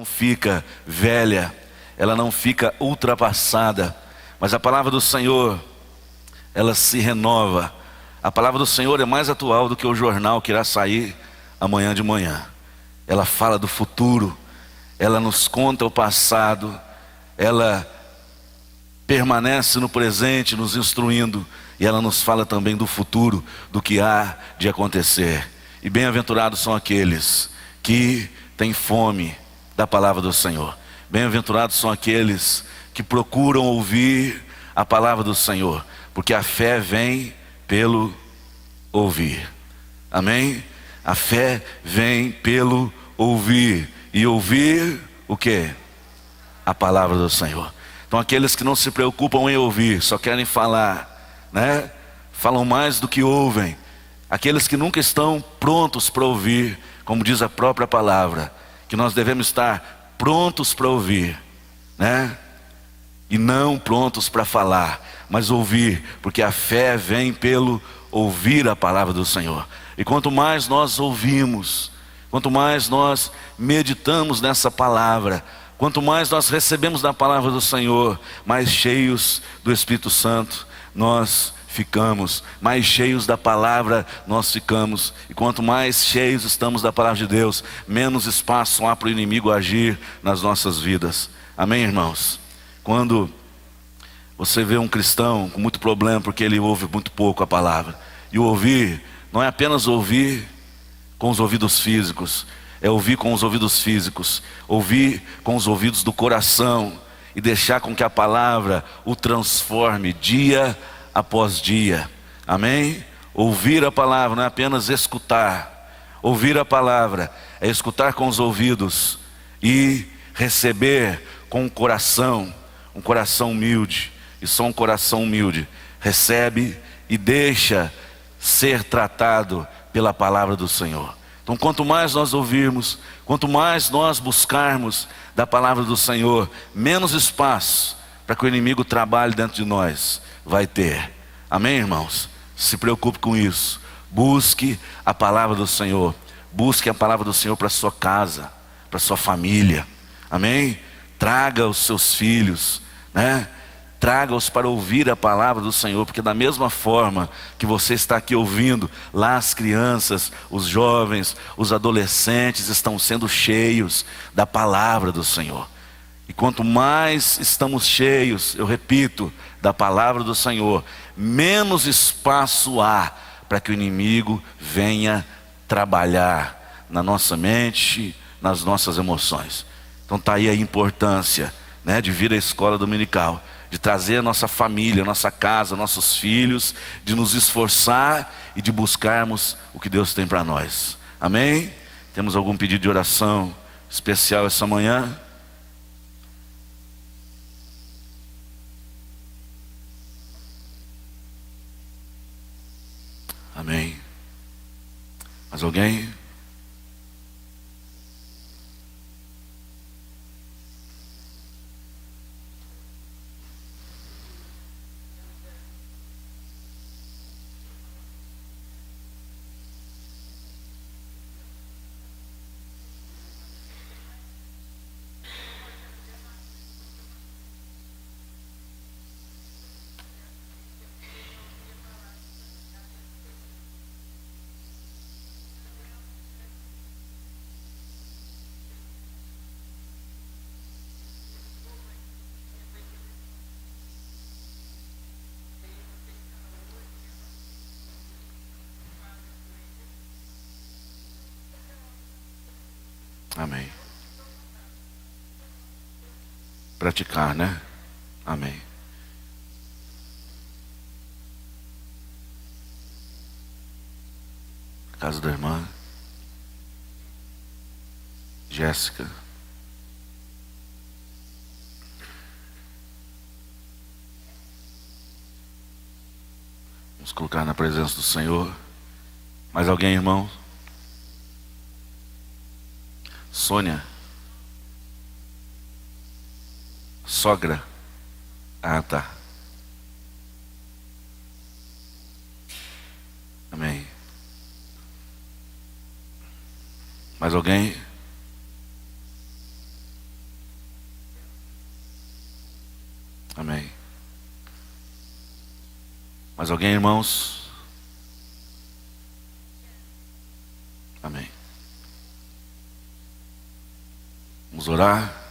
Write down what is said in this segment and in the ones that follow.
não fica velha, ela não fica ultrapassada, mas a palavra do Senhor, ela se renova. A palavra do Senhor é mais atual do que o jornal que irá sair amanhã de manhã. Ela fala do futuro, ela nos conta o passado, ela permanece no presente, nos instruindo, e ela nos fala também do futuro, do que há de acontecer. E bem-aventurados são aqueles que têm fome da palavra do Senhor. Bem-aventurados são aqueles que procuram ouvir a palavra do Senhor, porque a fé vem pelo ouvir. Amém? A fé vem pelo ouvir. E ouvir o quê? A palavra do Senhor. Então aqueles que não se preocupam em ouvir, só querem falar, né? Falam mais do que ouvem. Aqueles que nunca estão prontos para ouvir, como diz a própria palavra, que nós devemos estar prontos para ouvir, né? E não prontos para falar, mas ouvir, porque a fé vem pelo ouvir a palavra do Senhor. E quanto mais nós ouvimos, quanto mais nós meditamos nessa palavra, quanto mais nós recebemos da palavra do Senhor, mais cheios do Espírito Santo nós ficamos, mais cheios da palavra nós ficamos. E quanto mais cheios estamos da palavra de Deus, menos espaço há para o inimigo agir nas nossas vidas. Amém, irmãos? Quando você vê um cristão com muito problema porque ele ouve muito pouco a palavra, e o ouvir não é apenas ouvir com os ouvidos físicos, é ouvir com os ouvidos físicos, ouvir com os ouvidos do coração e deixar com que a palavra o transforme dia após dia. Amém? Ouvir a palavra não é apenas escutar. Ouvir a palavra é escutar com os ouvidos e receber com o coração, um coração humilde. E só um coração humilde recebe e deixa ser tratado pela palavra do Senhor. Então quanto mais nós ouvirmos, quanto mais nós buscarmos da palavra do Senhor, menos espaço para que o inimigo trabalhe dentro de nós vai ter. Amém, irmãos? Se preocupe com isso. Busque a palavra do Senhor. Busque a palavra do Senhor para a sua casa, para a sua família. Amém? Traga os seus filhos, né? Traga-os para ouvir a palavra do Senhor, porque da mesma forma que você está aqui ouvindo, lá as crianças, os jovens, os adolescentes estão sendo cheios da palavra do Senhor. E quanto mais estamos cheios, eu repito, da palavra do Senhor, menos espaço há para que o inimigo venha trabalhar na nossa mente, nas nossas emoções. Então está aí a importância, né, de vir à escola dominical, de trazer a nossa família, a nossa casa, nossos filhos, de nos esforçar e de buscarmos o que Deus tem para nós. Amém? Temos algum pedido de oração especial essa manhã? Amém. Mais alguém? Amém. Praticar, né? Amém. Casa da irmã Jéssica. Vamos colocar na presença do Senhor. Mais alguém, irmão? Sônia. Sogra. Ah, tá. Amém. Mais alguém? Mais alguém, irmãos? Amém. Vamos orar,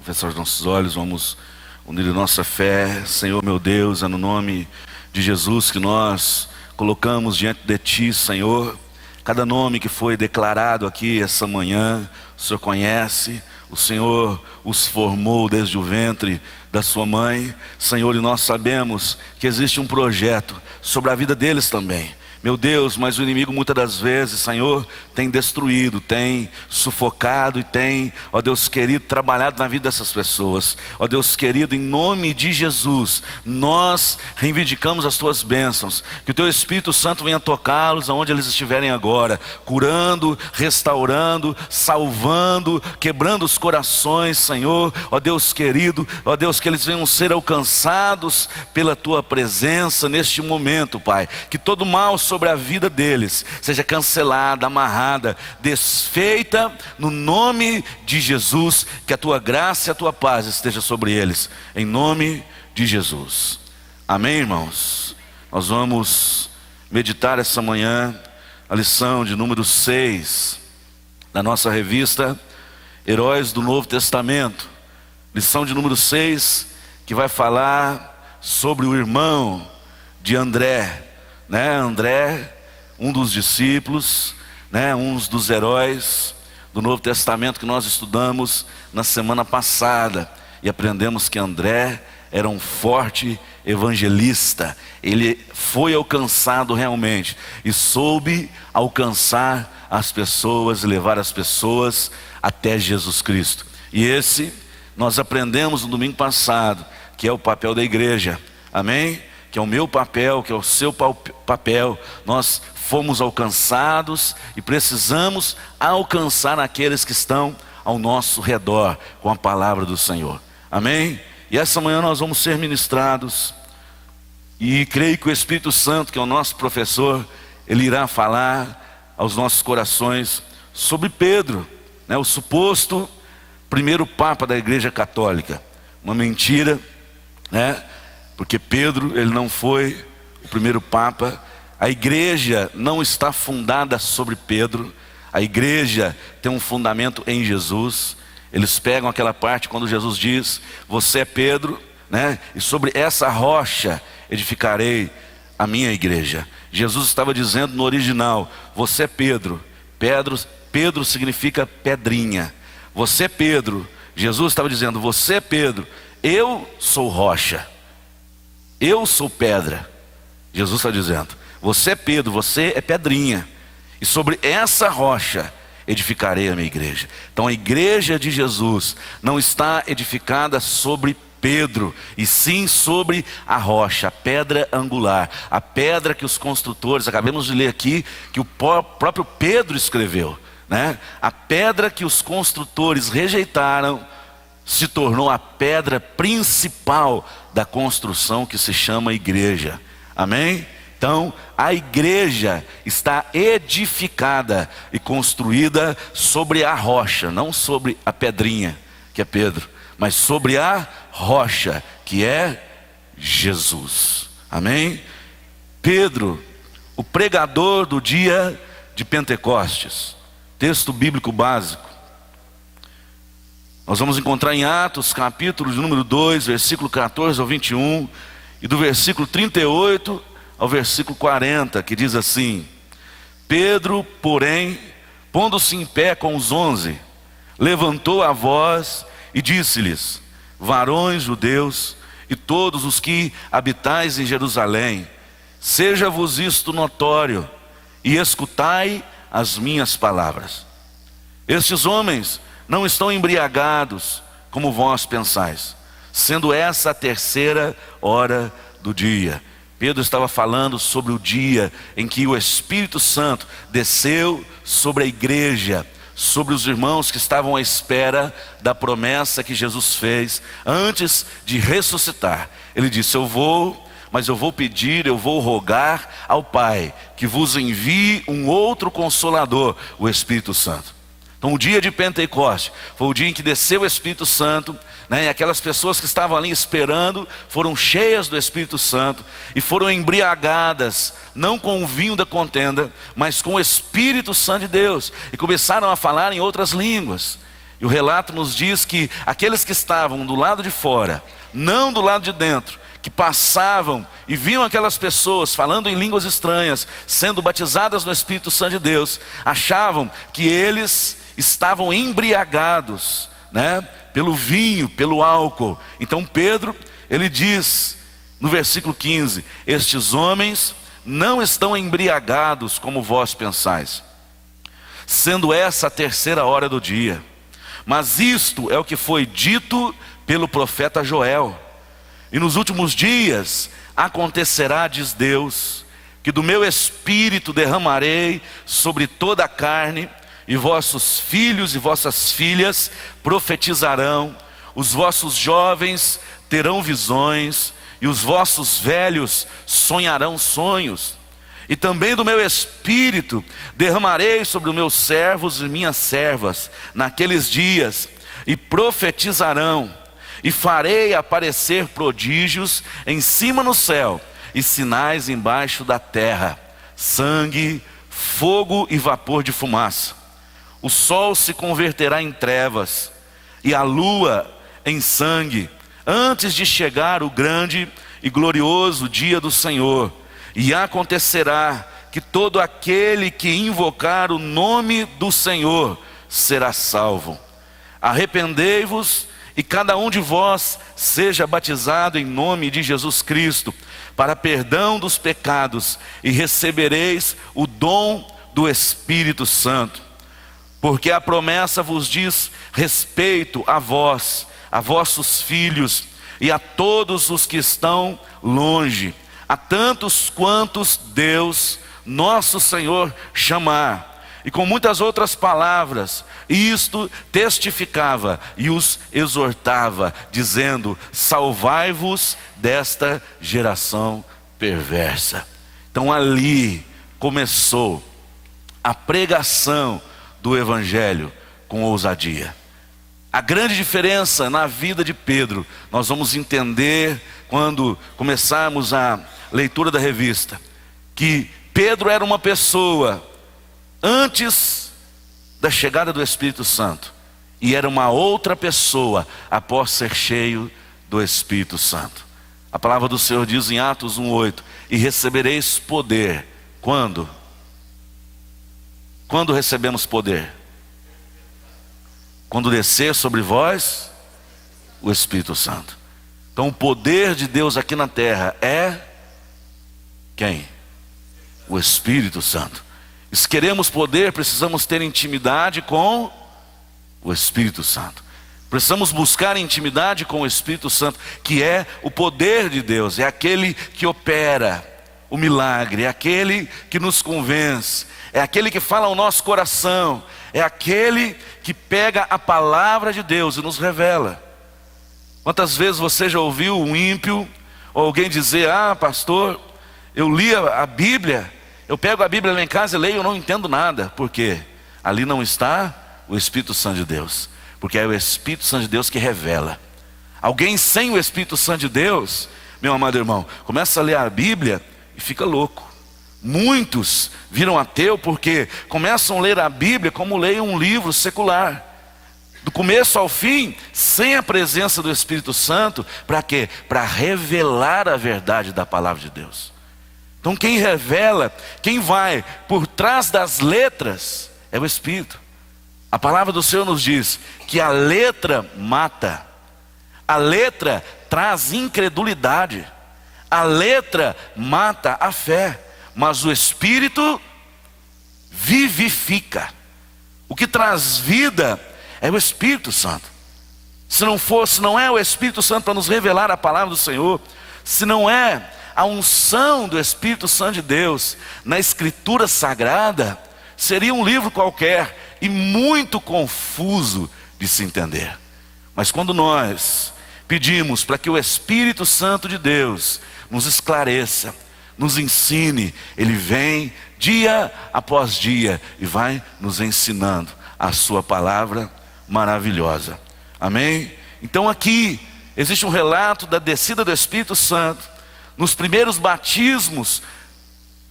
fechar os nossos olhos, vamos unir a nossa fé. Senhor meu Deus, é no nome de Jesus que nós colocamos diante de Ti, Senhor, cada nome que foi declarado aqui essa manhã. O Senhor conhece, o Senhor os formou desde o ventre da sua mãe, Senhor, e nós sabemos que existe um projeto sobre a vida deles também. Meu Deus, mas o inimigo muitas das vezes, Senhor, tem destruído, tem sufocado e tem, ó Deus querido, trabalhado na vida dessas pessoas. Ó Deus querido, em nome de Jesus, nós reivindicamos as Tuas bênçãos, que o Teu Espírito Santo venha tocá-los aonde eles estiverem agora, curando, restaurando, salvando, quebrando os corações, Senhor. Ó Deus querido, ó Deus, que eles venham ser alcançados pela Tua presença neste momento, Pai, que todo mal sobre a vida deles seja cancelada, amarrada, desfeita no nome de Jesus. Que a Tua graça e a Tua paz esteja sobre eles, em nome de Jesus. Amém, irmãos? Nós vamos meditar essa manhã a lição de número 6 da nossa revista Heróis do Novo Testamento. Lição de número 6, que vai falar sobre o irmão de André, André, um dos discípulos, um dos heróis do Novo Testamento que nós estudamos na semana passada, e aprendemos que André era um forte evangelista. Ele foi alcançado realmente e soube alcançar as pessoas, levar as pessoas até Jesus Cristo. E esse nós aprendemos no domingo passado, que é o papel da igreja. Amém? Que é o meu papel, que é o seu papel. Nós fomos alcançados e precisamos alcançar aqueles que estão ao nosso redor com a palavra do Senhor. Amém? E essa manhã nós vamos ser ministrados, e creio que o Espírito Santo, que é o nosso professor, ele irá falar aos nossos corações sobre Pedro, o suposto primeiro Papa da Igreja Católica. Uma mentira, porque Pedro, ele não foi o primeiro Papa. A igreja não está fundada sobre Pedro. A igreja tem um fundamento em Jesus. Eles pegam aquela parte quando Jesus diz: você é Pedro, e sobre essa rocha edificarei a minha igreja. Jesus estava dizendo no original: você é Pedro. Pedro significa pedrinha. Você é Pedro. Jesus estava dizendo: você é Pedro, eu sou rocha, eu sou pedra. Jesus está dizendo: você é Pedro, você é pedrinha, e sobre essa rocha edificarei a minha igreja. Então a igreja de Jesus não está edificada sobre Pedro, e sim sobre a rocha, a pedra angular, a pedra que os construtores, acabamos de ler aqui, que o próprio Pedro escreveu, a pedra que os construtores rejeitaram se tornou a pedra principal da construção que se chama igreja. Amém? Então a igreja está edificada e construída sobre a rocha, não sobre a pedrinha que é Pedro, mas sobre a rocha que é Jesus. Amém? Pedro, o pregador do dia de Pentecostes. Texto bíblico básico. Nós vamos encontrar em Atos, capítulo de número 2, versículo 14 ao 21, e do versículo 38 ao versículo 40, que diz assim: Pedro, porém, pondo-se em pé com os 11, levantou a voz e disse-lhes: varões judeus e todos os que habitais em Jerusalém, seja-vos isto notório, e escutai as minhas palavras. Estes homens não estão embriagados, como vós pensais, sendo essa a terceira hora do dia. Pedro estava falando sobre o dia em que o Espírito Santo desceu sobre a igreja, sobre os irmãos que estavam à espera da promessa que Jesus fez antes de ressuscitar. Ele disse: eu vou pedir, eu vou rogar ao Pai que vos envie um outro Consolador, o Espírito Santo. Então o dia de Pentecoste foi o dia em que desceu o Espírito Santo, né? E aquelas pessoas que estavam ali esperando foram cheias do Espírito Santo e foram embriagadas, não com o vinho da contenda, mas com o Espírito Santo de Deus, e começaram a falar em outras línguas. E o relato nos diz que aqueles que estavam do lado de fora, não do lado de dentro, que passavam e viam aquelas pessoas falando em línguas estranhas, sendo batizadas no Espírito Santo de Deus, achavam que eles estavam embriagados, né, pelo vinho, pelo álcool. Então Pedro, ele diz no versículo 15: estes homens não estão embriagados como vós pensais, sendo essa a terceira hora do dia. Mas isto é o que foi dito pelo profeta Joel: e nos últimos dias acontecerá, diz Deus, que do meu espírito derramarei sobre toda a carne, e vossos filhos e vossas filhas profetizarão, os vossos jovens terão visões, e os vossos velhos sonharão sonhos. E também do meu espírito derramarei sobre os meus servos e minhas servas naqueles dias, e profetizarão, e farei aparecer prodígios em cima no céu, e sinais embaixo da terra: sangue, fogo e vapor de fumaça. O sol se converterá em trevas, e a lua em sangue, antes de chegar o grande e glorioso dia do Senhor. E acontecerá que todo aquele que invocar o nome do Senhor será salvo. Arrependei-vos, e cada um de vós seja batizado em nome de Jesus Cristo, para perdão dos pecados, e recebereis o dom do Espírito Santo. Porque a promessa vos diz respeito a vós, a vossos filhos, e a todos os que estão longe, a tantos quantos Deus, nosso Senhor, chamar. E com muitas outras palavras, isto testificava e os exortava, dizendo: salvai-vos desta geração perversa. Então ali começou a pregação do Evangelho com ousadia. A grande diferença na vida de Pedro, nós vamos entender quando começarmos a leitura da revista, que Pedro era uma pessoa antes da chegada do Espírito Santo, e era uma outra pessoa após ser cheio do Espírito Santo. A palavra do Senhor diz em Atos 1:8: e recebereis poder. Quando? Quando recebemos poder? Quando descer sobre vós o Espírito Santo. Então o poder de Deus aqui na terra é quem? O Espírito Santo. E se queremos poder, precisamos ter intimidade com o Espírito Santo. Precisamos buscar intimidade com o Espírito Santo, que é o poder de Deus, é aquele que opera o milagre, é aquele que nos convence, é aquele que fala ao nosso coração, é aquele que pega a palavra de Deus e nos revela. Quantas vezes você já ouviu um ímpio ou alguém dizer: ah, pastor, eu li a Bíblia, eu pego a Bíblia lá em casa e leio, eu não entendo nada. Por quê? Ali não está o Espírito Santo de Deus, porque é o Espírito Santo de Deus que revela. Alguém sem o Espírito Santo de Deus, meu amado irmão, começa a ler a Bíblia e fica louco. Muitos viram ateu porque começam a ler a Bíblia como leem um livro secular, do começo ao fim, sem a presença do Espírito Santo. Para quê? Para revelar a verdade da palavra de Deus. Então quem revela, quem vai por trás das letras é o Espírito. A palavra do Senhor nos diz que a letra mata, a letra traz incredulidade, a letra mata a fé, mas o Espírito vivifica. O que traz vida é o Espírito Santo. Se não é o Espírito Santo para nos revelar a palavra do Senhor, se não é a unção do Espírito Santo de Deus na Escritura Sagrada, seria um livro qualquer e muito confuso de se entender. Mas quando nós pedimos para que o Espírito Santo de Deus nos esclareça, nos ensine, Ele vem dia após dia e vai nos ensinando a sua palavra maravilhosa. Amém? Então aqui existe um relato da descida do Espírito Santo, nos primeiros batismos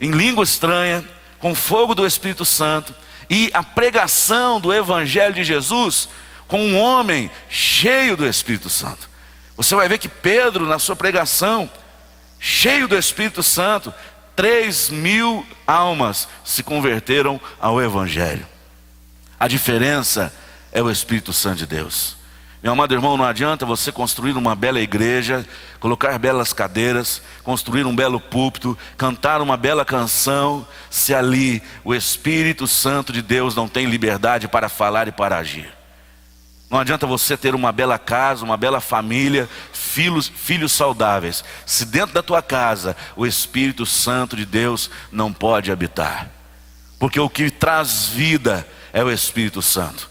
em língua estranha, com fogo do Espírito Santo, e a pregação do Evangelho de Jesus com um homem cheio do Espírito Santo. Você vai ver que Pedro, na sua pregação, cheio do Espírito Santo, 3.000 almas se converteram ao Evangelho. A diferença é o Espírito Santo de Deus. Meu amado irmão, não adianta você construir uma bela igreja, colocar belas cadeiras, construir um belo púlpito, cantar uma bela canção, se ali o Espírito Santo de Deus não tem liberdade para falar e para agir. Não adianta você ter uma bela casa, uma bela família, filhos saudáveis, se dentro da tua casa o Espírito Santo de Deus não pode habitar. Porque o que traz vida é o Espírito Santo.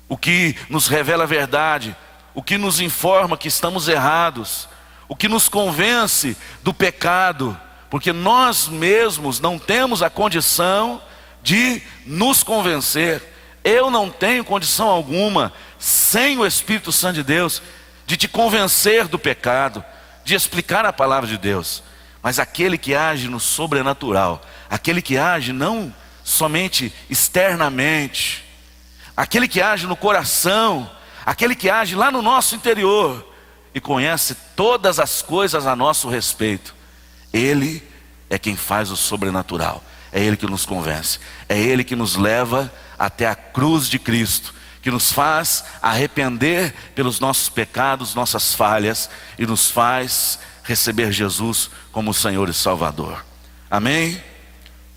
O que nos revela a verdade, o que nos informa que estamos errados, o que nos convence do pecado, porque nós mesmos não temos a condição de nos convencer. Eu não tenho condição alguma, sem o Espírito Santo de Deus, de te convencer do pecado, de explicar a palavra de Deus. Mas aquele que age no sobrenatural, aquele que age não somente externamente, aquele que age no coração, aquele que age lá no nosso interior e conhece todas as coisas a nosso respeito, ele é quem faz o sobrenatural. É ele que nos convence, é ele que nos leva até a cruz de Cristo, que nos faz arrepender pelos nossos pecados, nossas falhas, e nos faz receber Jesus como Senhor e Salvador. Amém?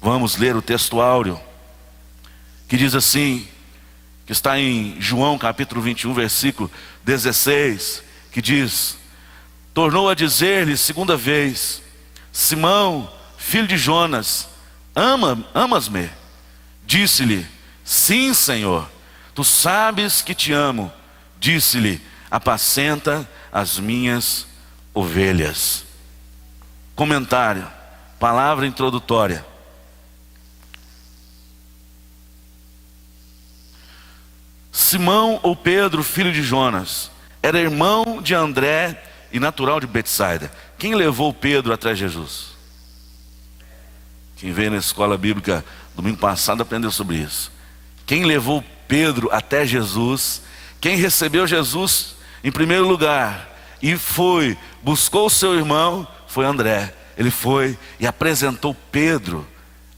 Vamos ler o texto áureo, que diz assim, que está em João capítulo 21, versículo 16, que diz: tornou a dizer-lhe segunda vez: Simão, filho de Jonas, amas-me? Disse-lhe: sim, Senhor, tu sabes que te amo. Disse-lhe: apacenta as minhas ovelhas. Comentário, palavra introdutória. Simão ou Pedro, filho de Jonas, era irmão de André e natural de Betsaida. Quem levou Pedro até Jesus? Quem veio na escola bíblica domingo passado aprendeu sobre isso. Quem levou Pedro até Jesus, quem recebeu Jesus em primeiro lugar e buscou o seu irmão, foi André. Ele foi e apresentou Pedro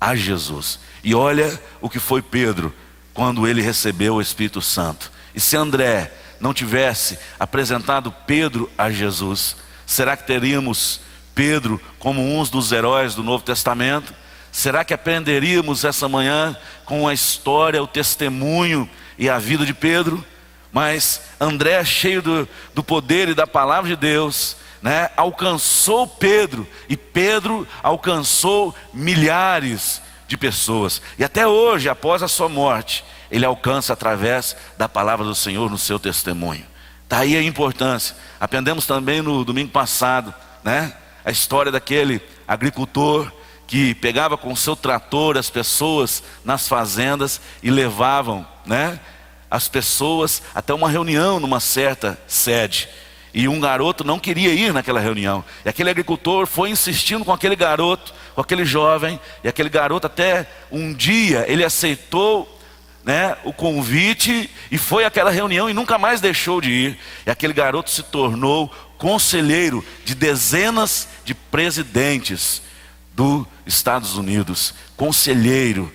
a Jesus. E olha o que foi Pedro quando ele recebeu o Espírito Santo. E se André não tivesse apresentado Pedro a Jesus, será que teríamos Pedro como um dos heróis do Novo Testamento? Será que aprenderíamos essa manhã com a história, o testemunho e a vida de Pedro? Mas André, cheio do poder e da palavra de Deus, alcançou Pedro, e Pedro alcançou milhares de pessoas. E até hoje, após a sua morte, ele alcança através da palavra do Senhor no seu testemunho. Daí a importância. Aprendemos também no domingo passado, a história daquele agricultor que pegava com o seu trator as pessoas nas fazendas e levavam, as pessoas até uma reunião numa certa sede. E um garoto não queria ir naquela reunião. E aquele agricultor foi insistindo com aquele garoto, com aquele jovem. E aquele garoto até um dia ele aceitou o convite e foi àquela reunião e nunca mais deixou de ir. E aquele garoto se tornou conselheiro de dezenas de presidentes dos Estados Unidos. Conselheiro,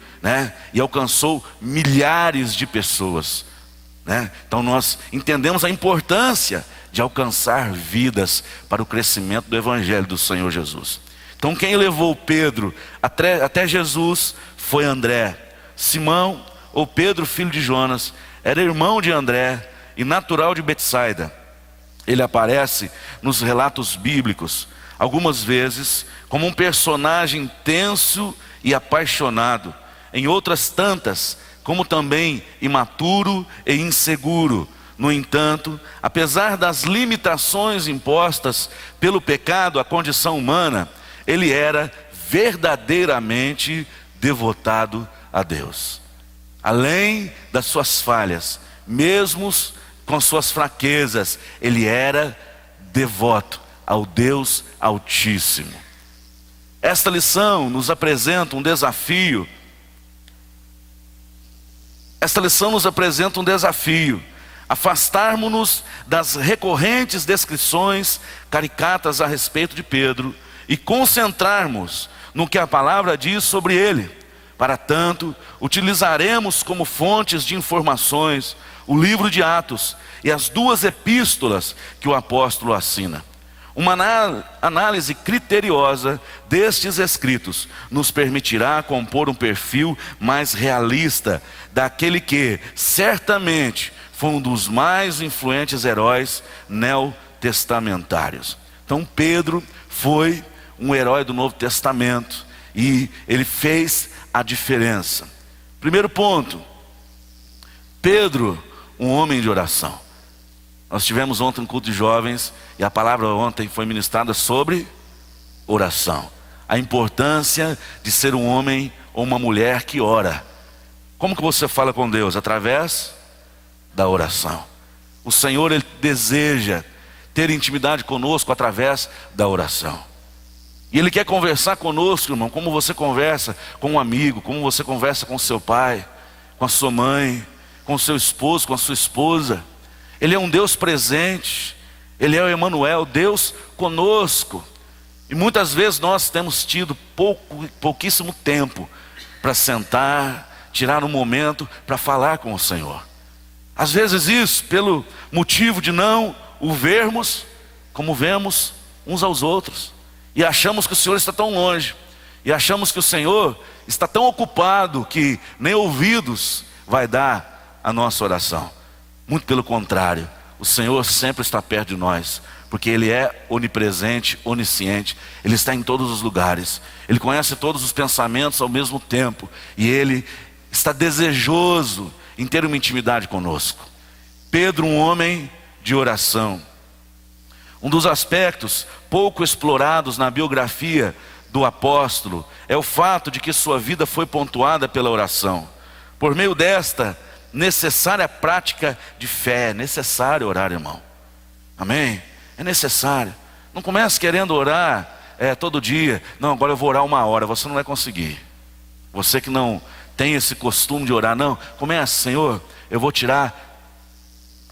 e alcançou milhares de pessoas. Então nós entendemos a importância de alcançar vidas para o crescimento do Evangelho do Senhor Jesus. Então quem levou Pedro até Jesus foi André. Simão, ou Pedro, filho de Jonas, era irmão de André e natural de Betsaida. Ele aparece nos relatos bíblicos algumas vezes como um personagem tenso e apaixonado, em outras tantas como também imaturo e inseguro. No entanto, apesar das limitações impostas pelo pecado à condição humana, ele era verdadeiramente devotado a Deus. além das suas falhas, mesmo com suas fraquezas, ele era devoto ao Deus Altíssimo. Esta lição nos apresenta um desafio. Afastarmos-nos das recorrentes descrições caricatas a respeito de Pedro e concentrarmos no que a palavra diz sobre ele. Para tanto, utilizaremos como fontes de informações o livro de Atos e as 2 epístolas que o apóstolo assina. Uma análise criteriosa destes escritos nos permitirá compor um perfil mais realista daquele que, certamente, foi um dos mais influentes heróis neotestamentários. Então, Pedro foi um herói do Novo Testamento e ele fez a diferença. Primeiro ponto, Pedro, um homem de oração. Nós tivemos ontem um culto de jovens e a palavra ontem foi ministrada sobre oração. A importância de ser um homem ou uma mulher que ora. Como que você fala com Deus? Através da oração. O Senhor, Ele deseja ter intimidade conosco através da oração. E Ele quer conversar conosco, irmão, como você conversa com um amigo, como você conversa com seu pai, com a sua mãe, com o seu esposo, com a sua esposa. Ele é um Deus presente, Ele é o Emanuel, Deus conosco. E muitas vezes nós temos tido pouquíssimo tempo para sentar, tirar um momento para falar com o Senhor. Às vezes isso pelo motivo de não o vermos como vemos uns aos outros. E achamos que o Senhor está tão longe. E achamos que o Senhor está tão ocupado que nem ouvidos vai dar a nossa oração. Muito pelo contrário, o Senhor sempre está perto de nós, porque Ele é onipresente, onisciente, Ele está em todos os lugares, Ele conhece todos os pensamentos ao mesmo tempo, e Ele está desejoso em ter uma intimidade conosco. Pedro, um homem de oração. Um dos aspectos pouco explorados na biografia do apóstolo é o fato de que sua vida foi pontuada pela oração. Por meio desta necessária prática de fé. É necessário orar, irmão. Amém? É necessário. Não comece querendo orar todo dia. Não, agora eu vou orar 1 hora. Você não vai conseguir. Você que não tem esse costume de orar, não. Comece, Senhor, eu vou tirar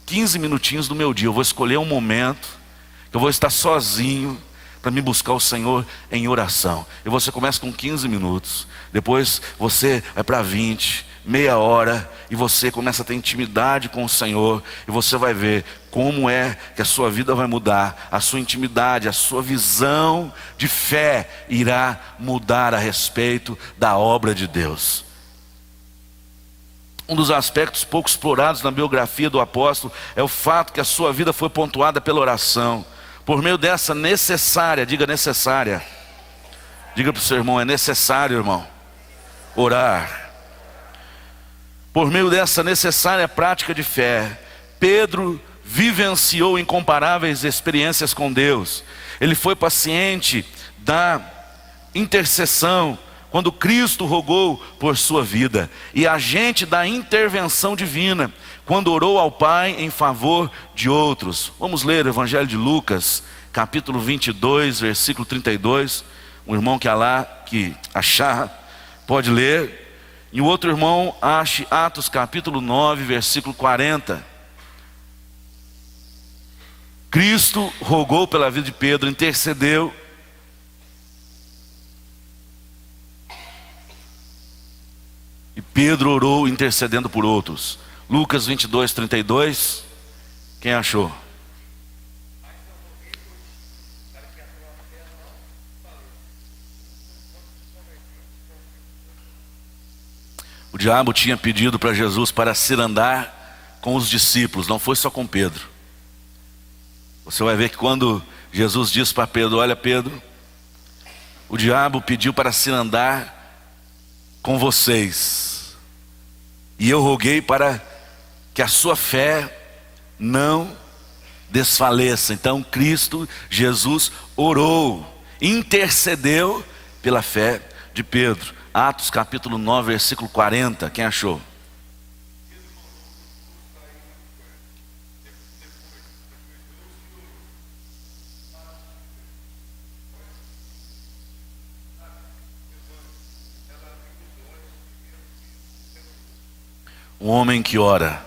15 minutinhos do meu dia. Eu vou escolher um momento que eu vou estar sozinho para me buscar o Senhor em oração. E você começa com 15 minutos. Depois você vai para 20, meia hora, e você começa a ter intimidade com o Senhor, e você vai ver como é que a sua vida vai mudar, a sua intimidade, a sua visão de fé irá mudar a respeito da obra de Deus. Um dos aspectos pouco explorados na biografia do apóstolo é o fato que a sua vida foi pontuada pela oração. Por meio dessa necessária, diga necessária, diga para o seu irmão, é necessário, irmão, orar. Por meio dessa necessária prática de fé, Pedro vivenciou incomparáveis experiências com Deus. Ele foi paciente da intercessão, quando Cristo rogou por sua vida, e agente da intervenção divina, quando orou ao Pai em favor de outros. Vamos ler o Evangelho de Lucas, capítulo 22, versículo 32. Um irmão que achar, pode ler. E o outro irmão ache Atos capítulo 9, versículo 40. Cristo rogou pela vida de Pedro, intercedeu. E Pedro orou intercedendo por outros. Lucas 22, 32. Quem achou? O diabo tinha pedido para Jesus para cirandar com os discípulos, não foi só com Pedro. Você vai ver que quando Jesus disse para Pedro, olha Pedro, o diabo pediu para cirandar com vocês, e eu roguei para que a sua fé não desfaleça. Então Cristo, Jesus, orou, intercedeu pela fé de Pedro. Atos capítulo 9, versículo 40, quem achou? um homem que ora.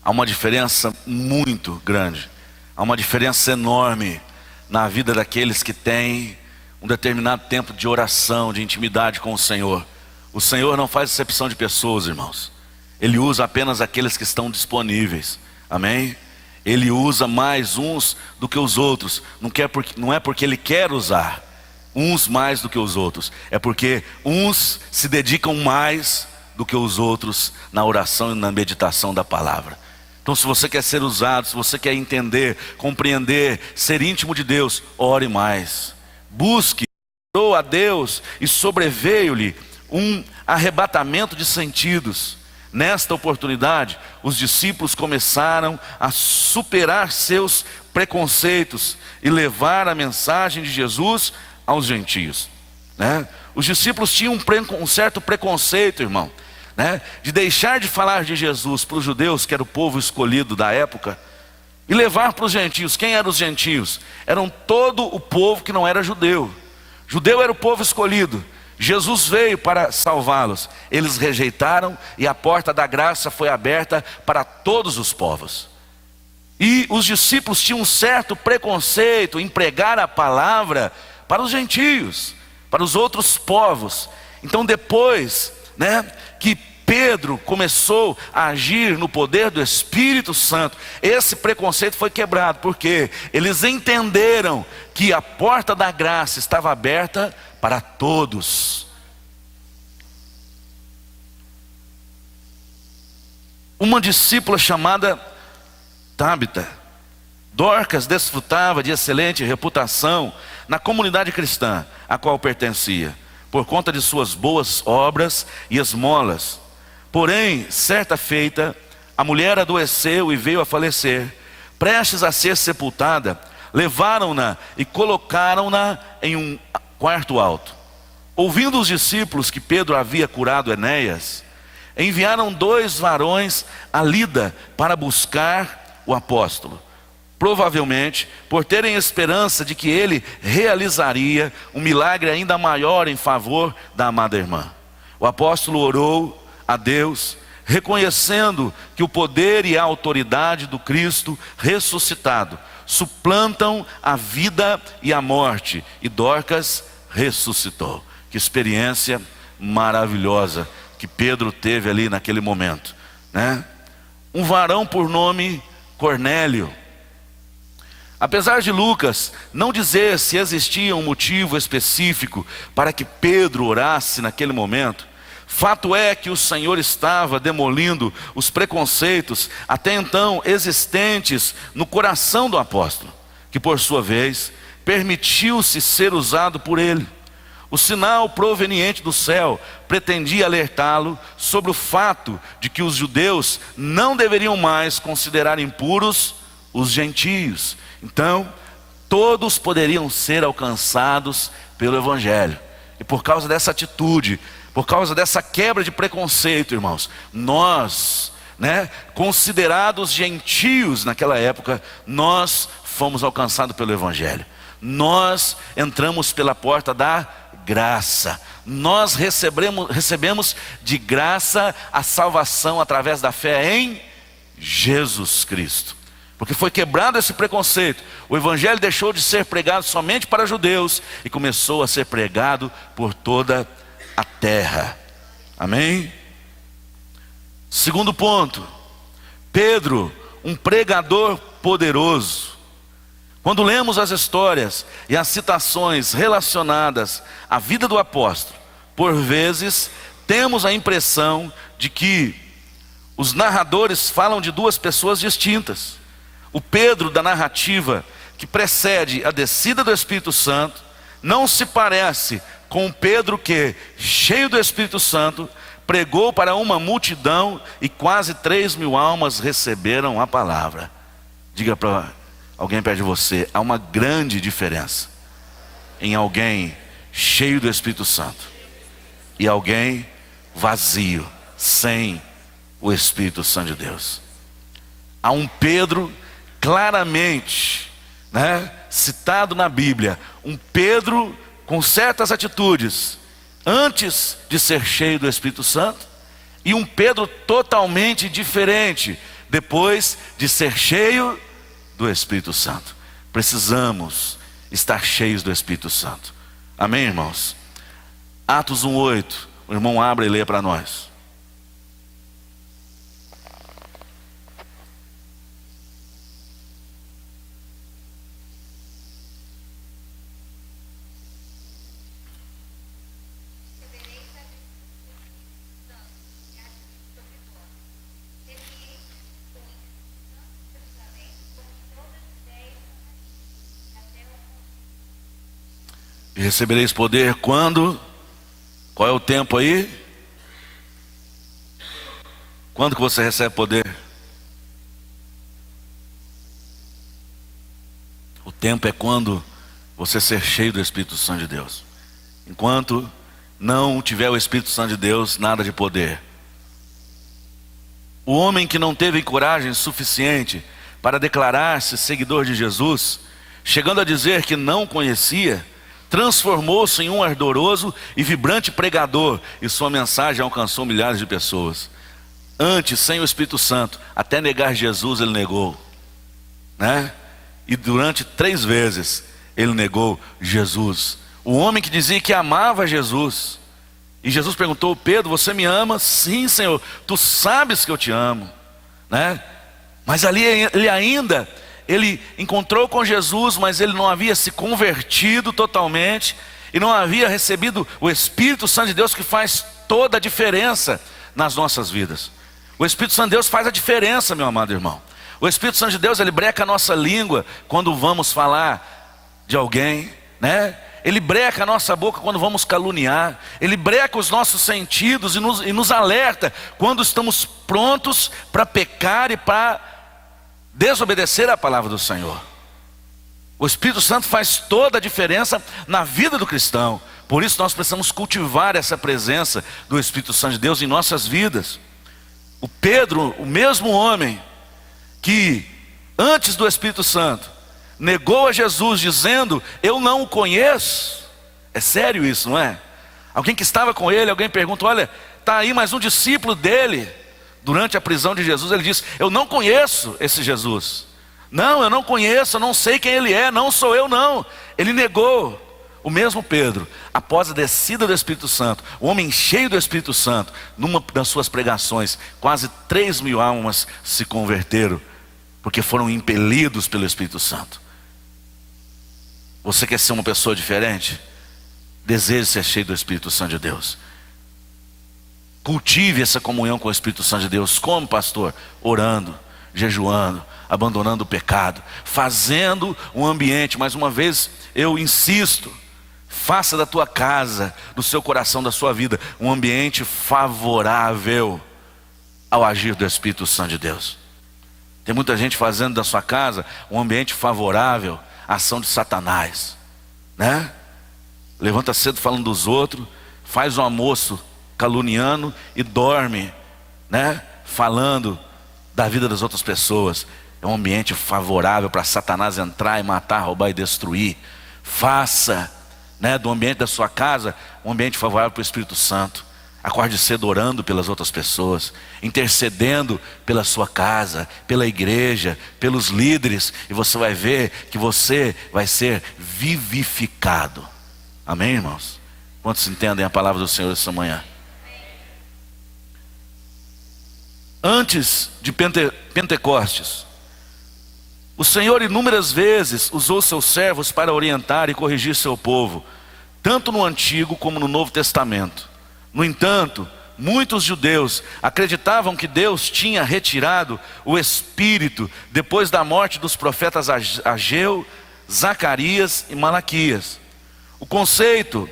Há uma diferença muito grande, há uma diferença enorme na vida daqueles que têm um determinado tempo de oração, de intimidade com o Senhor. O Senhor não faz acepção de pessoas, irmãos. Ele usa apenas aqueles que estão disponíveis, amém? Ele usa mais uns do que os outros. Não é porque Ele quer usar uns mais do que os outros, é porque uns se dedicam mais do que os outros na oração e na meditação da palavra. Então, se você quer ser usado, se você quer entender, compreender, ser íntimo de Deus, ore mais. Busque, orou a Deus e sobreveio-lhe um arrebatamento de sentidos. Nesta oportunidade, os discípulos começaram a superar seus preconceitos e levar a mensagem de Jesus aos gentios, né? Os discípulos tinham um certo preconceito, irmão, né? De deixar de falar de Jesus para os judeus, que era o povo escolhido da época, e levar para os gentios. Quem eram os gentios? Eram todo o povo que não era judeu. Judeu era o povo escolhido. Jesus veio para salvá-los. Eles rejeitaram e a porta da graça foi aberta para todos os povos. E os discípulos tinham um certo preconceito em pregar a palavra para os gentios, para os outros povos. Então depois, né, que Pedro começou a agir no poder do Espírito Santo, esse preconceito foi quebrado, porque eles entenderam que a porta da graça estava aberta para todos. Uma discípula chamada Tabita, Dorcas, desfrutava de excelente reputação na comunidade cristã a qual pertencia, por conta de suas boas obras e esmolas. Porém, certa feita, a mulher adoeceu e veio a falecer. Prestes a ser sepultada, levaram-na e colocaram-na em um quarto alto. Ouvindo os discípulos que Pedro havia curado Enéas, enviaram 2 varões a Lida para buscar o apóstolo, provavelmente por terem esperança de que ele realizaria um milagre ainda maior em favor da amada irmã. O apóstolo orou a Deus, reconhecendo que o poder e a autoridade do Cristo ressuscitado suplantam a vida e a morte, e Dorcas ressuscitou. Que experiência maravilhosa que Pedro teve ali naquele momento, né? Um varão por nome Cornélio. Apesar de Lucas não dizer se existia um motivo específico para que Pedro orasse naquele momento, fato é que o Senhor estava demolindo os preconceitos até então existentes no coração do apóstolo, que por sua vez permitiu-se ser usado por ele. O sinal proveniente do céu pretendia alertá-lo sobre o fato de que os judeus não deveriam mais considerar impuros os gentios. Então, todos poderiam ser alcançados pelo Evangelho. E por causa dessa atitude, por causa dessa quebra de preconceito, irmãos, nós, né, considerados gentios naquela época, nós fomos alcançados pelo Evangelho. Nós entramos pela porta da graça. Nós recebemos de graça a salvação através da fé em Jesus Cristo. Porque foi quebrado esse preconceito. O Evangelho deixou de ser pregado somente para judeus e começou a ser pregado por toda a terra. Amém? Segundo ponto, Pedro, um pregador poderoso. Quando lemos as histórias e as citações relacionadas à vida do apóstolo, por vezes temos a impressão de que os narradores falam de 2 pessoas distintas. O Pedro da narrativa que precede a descida do Espírito Santo não se parece com o Pedro que, cheio do Espírito Santo, pregou para uma multidão e quase 3.000 almas receberam a palavra. Diga para alguém perto de você, há uma grande diferença em alguém cheio do Espírito Santo e alguém vazio, sem o Espírito Santo de Deus. Há um Pedro claramente, né, citado na Bíblia, um Pedro com certas atitudes antes de ser cheio do Espírito Santo, e um Pedro totalmente diferente, depois de ser cheio do Espírito Santo. Precisamos estar cheios do Espírito Santo. Amém, irmãos? Atos 1:8, o irmão abre e lê para nós. E recebereis poder quando? Qual é o tempo aí? Quando que você recebe poder? O tempo é quando você ser cheio do Espírito Santo de Deus. Enquanto não tiver o Espírito Santo de Deus, nada de poder. O homem que não teve coragem suficiente para declarar-se seguidor de Jesus, chegando a dizer que não conhecia, transformou-se em um ardoroso e vibrante pregador, e sua mensagem alcançou milhares de pessoas. Antes, sem o Espírito Santo, até negar Jesus ele negou, né? E durante 3 vezes ele negou Jesus. O homem que dizia que amava Jesus, e Jesus perguntou: Pedro, você me ama? Sim, Senhor, tu sabes que eu te amo, né? Mas ali ele encontrou com Jesus, mas ele não havia se convertido totalmente, e não havia recebido o Espírito Santo de Deus, que faz toda a diferença nas nossas vidas. O Espírito Santo de Deus faz a diferença, meu amado irmão. O Espírito Santo de Deus, ele breca a nossa língua quando vamos falar de alguém, né? Ele breca a nossa boca quando vamos caluniar. Ele breca os nossos sentidos e nos alerta quando estamos prontos para pecar e para desobedecer a palavra do Senhor. O Espírito Santo faz toda a diferença na vida do cristão. Por isso nós precisamos cultivar essa presença do Espírito Santo de Deus em nossas vidas. O Pedro, o mesmo homem que antes do Espírito Santo negou a Jesus dizendo: eu não o conheço. É sério isso, não é? Alguém que estava com ele, alguém pergunta: olha, está aí mais um discípulo dele. Durante a prisão de Jesus, ele disse: eu não conheço esse Jesus. Não, eu não conheço, eu não sei quem ele é, não sou eu não. Ele negou. O mesmo Pedro, após a descida do Espírito Santo, o homem cheio do Espírito Santo, numa das suas pregações, quase 3.000 almas se converteram, porque foram impelidos pelo Espírito Santo. Você quer ser uma pessoa diferente? Deseje ser cheio do Espírito Santo de Deus. Cultive essa comunhão com o Espírito Santo de Deus. Como, pastor? Orando, jejuando, abandonando o pecado, fazendo um ambiente. Mais uma vez eu insisto, faça da tua casa, do seu coração, da sua vida, um ambiente favorável ao agir do Espírito Santo de Deus. Tem muita gente fazendo da sua casa um ambiente favorável à ação de Satanás, né? Levanta cedo falando dos outros, faz um almoço caluniando e dorme, né? Falando da vida das outras pessoas. É um ambiente favorável para Satanás entrar e matar, roubar e destruir. Faça, né, do ambiente da sua casa um ambiente favorável para o Espírito Santo. Acorde cedo orando pelas outras pessoas, intercedendo pela sua casa, pela igreja, pelos líderes, e você vai ver que você vai ser vivificado. Amém, irmãos? Quantos entendem a palavra do Senhor essa manhã? Antes de Pentecostes, o Senhor inúmeras vezes usou seus servos para orientar e corrigir seu povo, tanto no Antigo como no Novo Testamento. No entanto, muitos judeus acreditavam que Deus tinha retirado o Espírito depois da morte dos profetas Ageu, Zacarias e Malaquias. O conceito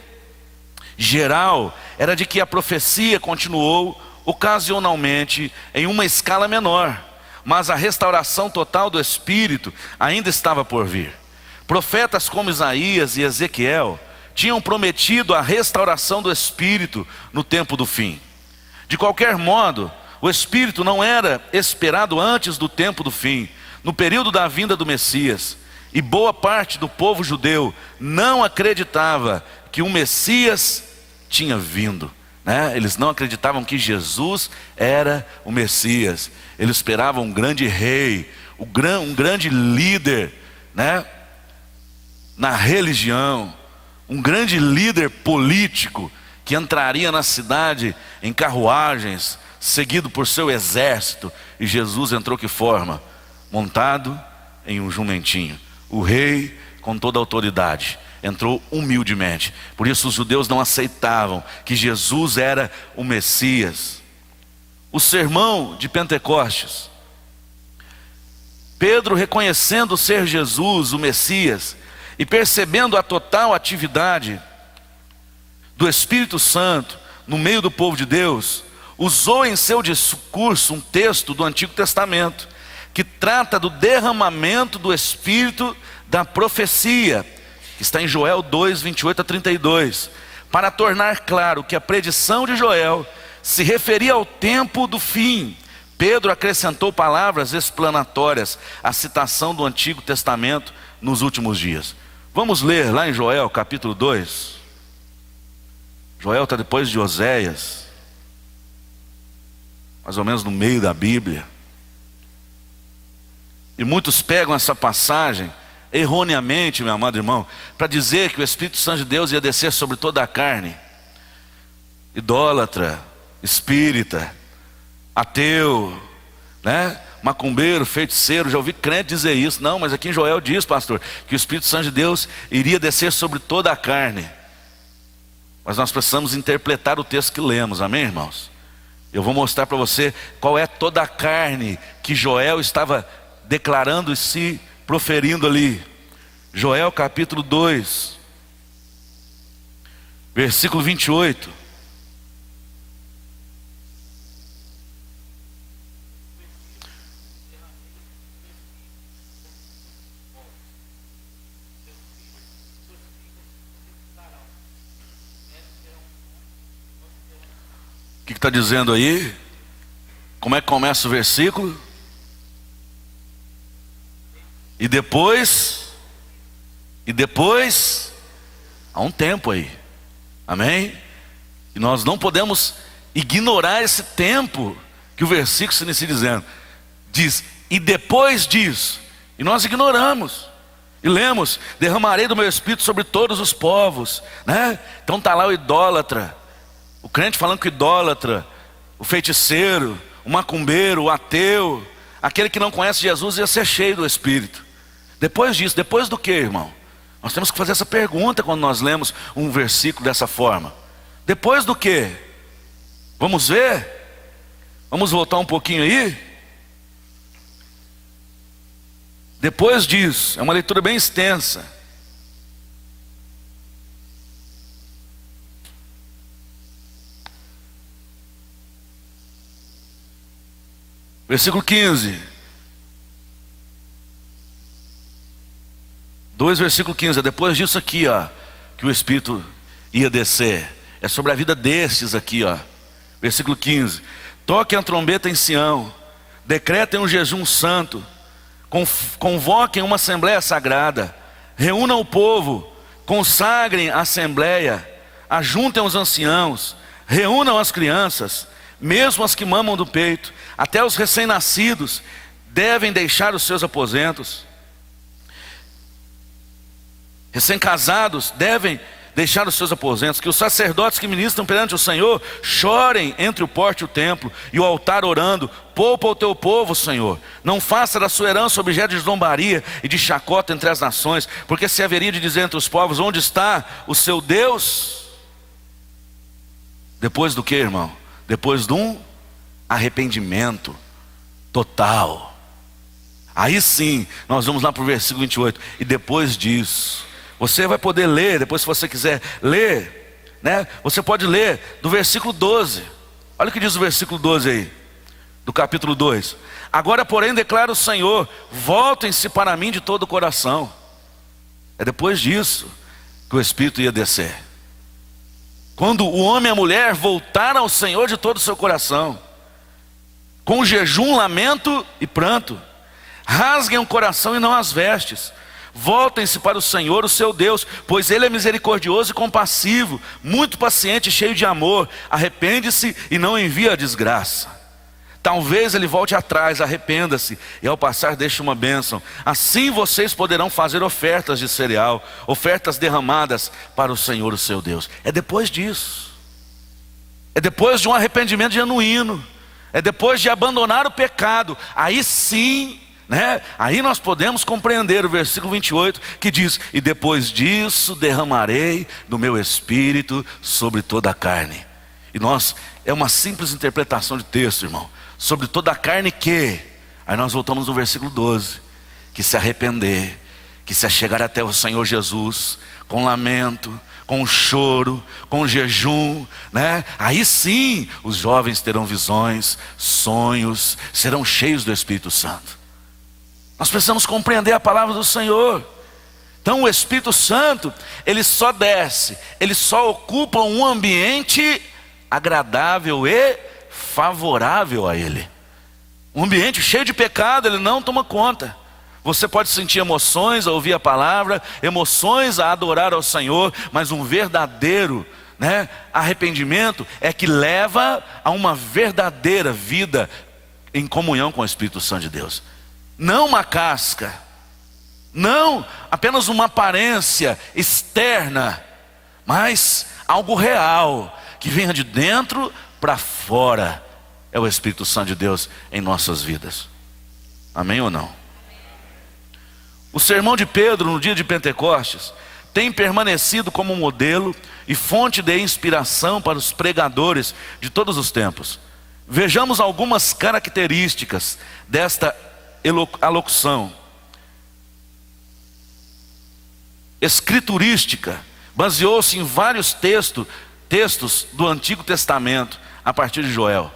geral era de que a profecia continuou ocasionalmente em uma escala menor, mas a restauração total do Espírito ainda estava por vir. Profetas como Isaías e Ezequiel tinham prometido a restauração do Espírito no tempo do fim. De qualquer modo, o Espírito não era esperado antes do tempo do fim, no período da vinda do Messias, e boa parte do povo judeu não acreditava que o Messias tinha vindo. né? Eles não acreditavam que Jesus era o Messias. Eles esperavam um grande rei, um grande líder, né? Na religião, um grande líder político que entraria na cidade em carruagens, seguido por seu exército. E Jesus entrou que forma? Montado em um jumentinho. O rei com toda a autoridade entrou humildemente. Por isso os judeus não aceitavam que Jesus era o Messias. O sermão de Pentecostes, Pedro reconhecendo ser Jesus o Messias e percebendo a total atividade do Espírito Santo no meio do povo de Deus, usou em seu discurso um texto do Antigo Testamento que trata do derramamento do Espírito da profecia, que está em Joel 2, 28 a 32, para tornar claro que a predição de Joel se referia ao tempo do fim. Pedro acrescentou palavras explanatórias à citação do Antigo Testamento nos últimos dias. Vamos ler lá em Joel capítulo 2. Joel está depois de Oséias, mais ou menos no meio da Bíblia. E muitos pegam essa passagem erroneamente, meu amado irmão, para dizer que o Espírito Santo de Deus ia descer sobre toda a carne. Idólatra, espírita, ateu, né? Macumbeiro, feiticeiro. Já ouvi crente dizer isso. Não, mas aqui em Joel diz, pastor, que o Espírito Santo de Deus iria descer sobre toda a carne. Mas nós precisamos interpretar o texto que lemos, amém, irmãos? Eu vou mostrar para você qual é toda a carne que Joel estava declarando e se proferindo ali. Joel capítulo 2, versículo 28. O que está dizendo aí? Como é que começa o versículo? E depois, há um tempo aí, amém? E nós não podemos ignorar esse tempo que o versículo se inicia dizendo. Diz, e depois disso, e nós ignoramos, e lemos, derramarei do meu Espírito sobre todos os povos, né? Então está lá o idólatra, o crente falando que o idólatra, o feiticeiro, o macumbeiro, o ateu, aquele que não conhece Jesus ia ser cheio do Espírito. Depois disso, depois do que, irmão? Nós temos que fazer essa pergunta quando nós lemos um versículo dessa forma. Depois do que? Vamos ver? Vamos voltar um pouquinho aí? Depois disso, é uma leitura bem extensa. Versículo 15. 2, versículo 15, depois disso aqui, ó, que o Espírito ia descer. É sobre a vida destes aqui, ó. Versículo 15. Toquem a trombeta em Sião, decretem um jejum santo, convoquem uma assembleia sagrada, reúnam o povo, consagrem a assembleia, ajuntem os anciãos, reúnam as crianças, mesmo as que mamam do peito, até os recém-nascidos devem deixar os seus aposentos. Recém-casados devem deixar os seus aposentos, que os sacerdotes que ministram perante o Senhor chorem entre o porte e o templo e o altar orando, poupa o teu povo, Senhor, não faça da sua herança objeto de zombaria e de chacota entre as nações, porque se haveria de dizer entre os povos, onde está o seu Deus? Depois do que, irmão? Depois de um arrependimento total. Aí sim, nós vamos lá para o versículo 28, e depois disso, você vai poder ler, depois se você quiser ler, né? Você pode ler do versículo 12. Olha o que diz o versículo 12 aí, do capítulo 2. Agora porém declara o Senhor, voltem-se para mim de todo o coração. É depois disso que o Espírito ia descer. Quando o homem e a mulher voltaram ao Senhor de todo o seu coração, com jejum, lamento e pranto, rasguem o coração e não as vestes, Voltem-se para o Senhor, o seu Deus, pois Ele é misericordioso e compassivo, muito paciente e cheio de amor. Arrepende-se e não envia a desgraça. Talvez Ele volte atrás, arrependa-se e ao passar deixe uma bênção. Assim vocês poderão fazer ofertas de cereal, ofertas derramadas para o Senhor, o seu Deus. É depois disso. É depois de um arrependimento genuíno. É depois de abandonar o pecado. Aí sim, aí nós podemos compreender o versículo 28 que diz: e depois disso derramarei do meu espírito sobre toda a carne. E é uma simples interpretação de texto, irmão. Sobre toda a carne que, aí nós voltamos no versículo 12, que se arrepender, que se achegar até o Senhor Jesus, com lamento, com choro, com jejum, aí sim os jovens terão visões, sonhos, serão cheios do Espírito Santo. Nós precisamos compreender a palavra do Senhor. Então o Espírito Santo, ele só desce, ele só ocupa um ambiente agradável e favorável a ele. Um ambiente cheio de pecado, ele não toma conta. Você pode sentir emoções a ouvir a palavra, emoções a adorar ao Senhor, mas um verdadeiro arrependimento é que leva a uma verdadeira vida em comunhão com o Espírito Santo de Deus. Não uma casca, não apenas uma aparência externa, mas algo real, que venha de dentro para fora. É o Espírito Santo de Deus em nossas vidas. Amém ou não? O sermão de Pedro no dia de Pentecostes tem permanecido como um modelo e fonte de inspiração para os pregadores de todos os tempos. Vejamos algumas características desta alocução. Escriturística, baseou-se em vários textos do Antigo Testamento, a partir de Joel.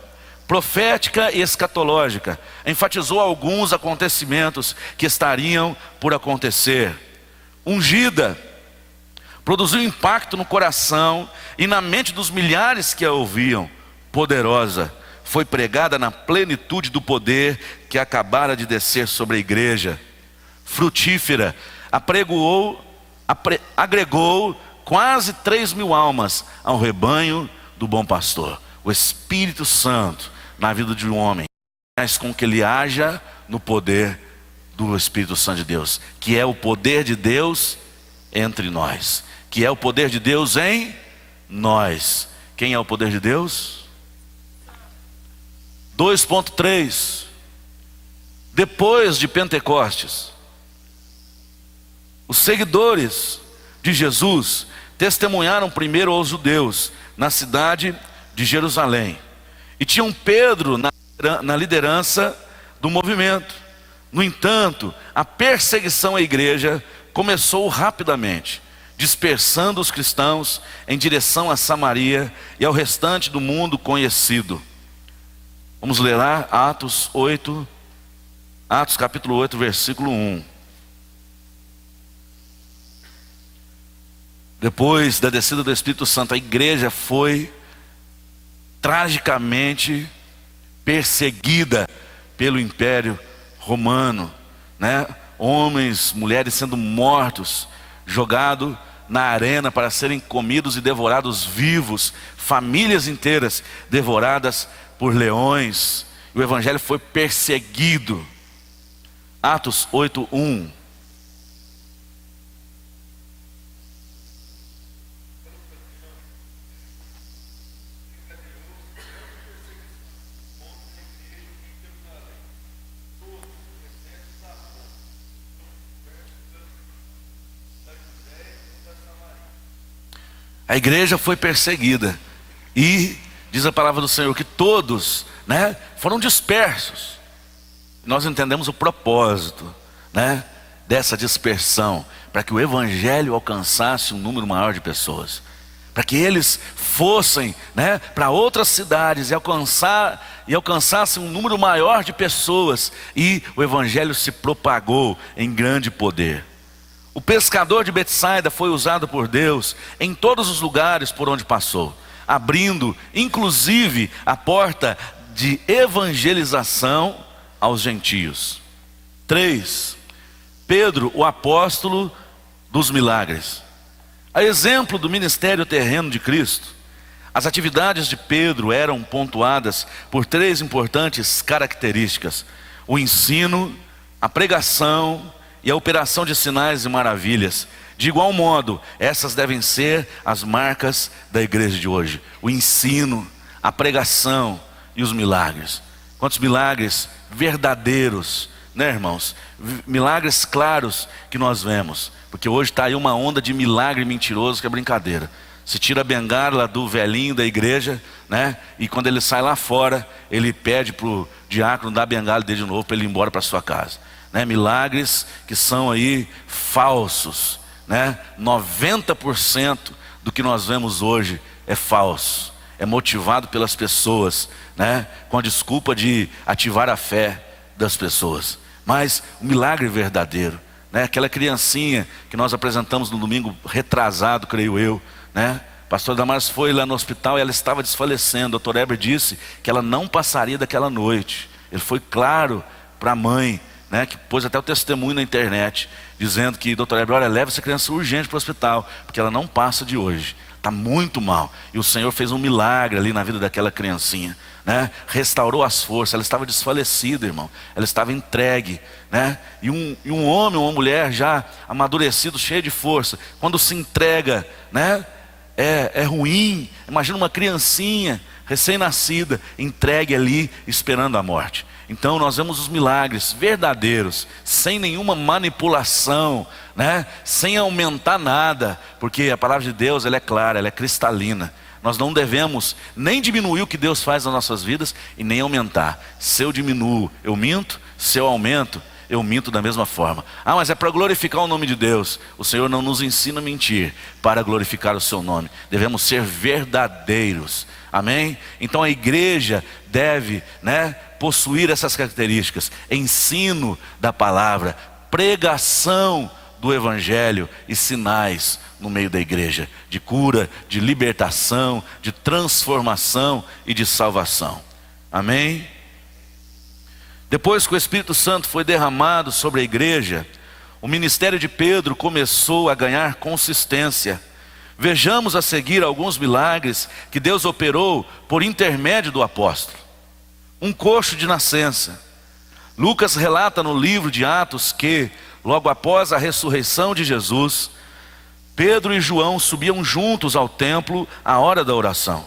Profética e escatológica, enfatizou alguns acontecimentos que estariam por acontecer. Ungida, produziu impacto no coração e na mente dos milhares que a ouviam. Poderosa, foi pregada na plenitude do poder que acabara de descer sobre a igreja. Frutífera, agregou quase 3.000 almas ao rebanho do bom pastor. O Espírito Santo na vida de um homem faz com que ele haja no poder do Espírito Santo de Deus, que é o poder de Deus entre nós, que é o poder de Deus em nós. Quem é o poder de Deus? 2.3. Depois de Pentecostes, os seguidores de Jesus testemunharam primeiro aos judeus na cidade de Jerusalém, e tinham Pedro na liderança do movimento. No entanto, a perseguição à igreja começou rapidamente, dispersando os cristãos em direção a Samaria e ao restante do mundo conhecido. Vamos ler lá Atos capítulo 8, versículo 1. Depois da descida do Espírito Santo, a igreja foi tragicamente perseguida pelo Império Romano, Homens, mulheres sendo mortos, jogados na arena para serem comidos e devorados vivos, famílias inteiras devoradas por leões. O evangelho foi perseguido. Atos 8:1. A igreja foi perseguida e diz a palavra do Senhor que todos, foram dispersos. Nós entendemos o propósito, dessa dispersão, para que o evangelho alcançasse um número maior de pessoas, para que eles fossem, para outras cidades e alcançassem um número maior de pessoas, e o evangelho se propagou em grande poder. O pescador de Betsaida foi usado por Deus em todos os lugares por onde passou, abrindo inclusive a porta de evangelização aos gentios. 3. Pedro, o apóstolo dos milagres. A exemplo do ministério terreno de Cristo, as atividades de Pedro eram pontuadas por três importantes características: o ensino, a pregação e a operação de sinais e maravilhas. De igual modo, essas devem ser as marcas da igreja de hoje: o ensino, a pregação e os milagres. Quantos milagres verdadeiros, né, irmãos? Milagres claros que nós vemos, porque hoje está aí uma onda de milagre mentiroso que é brincadeira. Se tira a bengala do velhinho da igreja, né? E quando ele sai lá fora, ele pede para o diácono dar a bengala dele de novo para ele ir embora para sua casa, né? Milagres que são aí falsos, né? 90% do que nós vemos hoje é falso, é motivado pelas pessoas, né? Com a desculpa de ativar a fé das pessoas. Mas o milagre verdadeiro, né? Aquela criancinha que nós apresentamos no domingo retrasado, creio eu, né? Pastor Damares foi lá no hospital e ela estava desfalecendo. O Dr. Heber disse que ela não passaria daquela noite. Ele foi claro para a mãe, né? Que pôs até o testemunho na internet, dizendo que: Dr. Heber, olha, leva essa criança urgente para o hospital, porque ela não passa de hoje, está muito mal. E o Senhor fez um milagre ali na vida daquela criancinha, né? Restaurou as forças. Ela estava desfalecida, irmão, ela estava entregue, né? E um homem ou uma mulher já amadurecido, cheio de força, quando se entrega, né? É ruim. Imagina uma criancinha recém-nascida, entregue ali, esperando a morte. Então nós vemos os milagres verdadeiros, sem nenhuma manipulação, né? Sem aumentar nada, porque a palavra de Deus, ela é clara, ela é cristalina. Nós não devemos nem diminuir o que Deus faz nas nossas vidas e nem aumentar. Se eu diminuo, eu minto. Se eu aumento, eu minto da mesma forma. Ah, mas é para glorificar o nome de Deus. O Senhor não nos ensina a mentir para glorificar o seu nome. Devemos ser verdadeiros. Amém? Então a igreja deve, né, possuir essas características: ensino da palavra, pregação do evangelho e sinais no meio da igreja, de cura, de libertação, de transformação e de salvação. Amém? Depois que o Espírito Santo foi derramado sobre a igreja, o ministério de Pedro começou a ganhar consistência. Vejamos a seguir alguns milagres que Deus operou por intermédio do apóstolo. Um coxo de nascença. Lucas relata no livro de Atos que, logo após a ressurreição de Jesus, Pedro e João subiam juntos ao templo à hora da oração.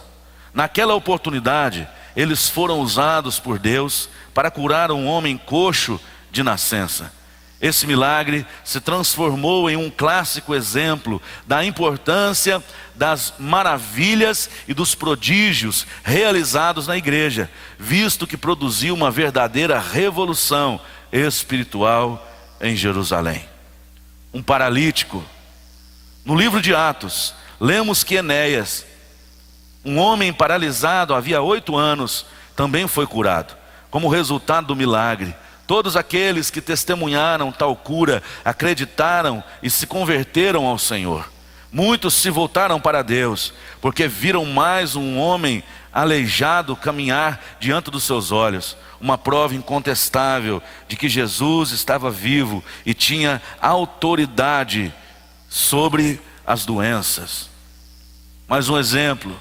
Naquela oportunidade, eles foram usados por Deus para curar um homem coxo de nascença. Esse milagre se transformou em um clássico exemplo da importância das maravilhas e dos prodígios realizados na igreja, visto que produziu uma verdadeira revolução espiritual em Jerusalém. Um paralítico. No livro de Atos, lemos que Enéas, um homem paralisado havia 8 anos, também foi curado. Como resultado do milagre, todos aqueles que testemunharam tal cura acreditaram e se converteram ao Senhor. Muitos se voltaram para Deus, porque viram mais um homem aleijado caminhar diante dos seus olhos. Uma prova incontestável de que Jesus estava vivo e tinha autoridade sobre as doenças. Mais um exemplo: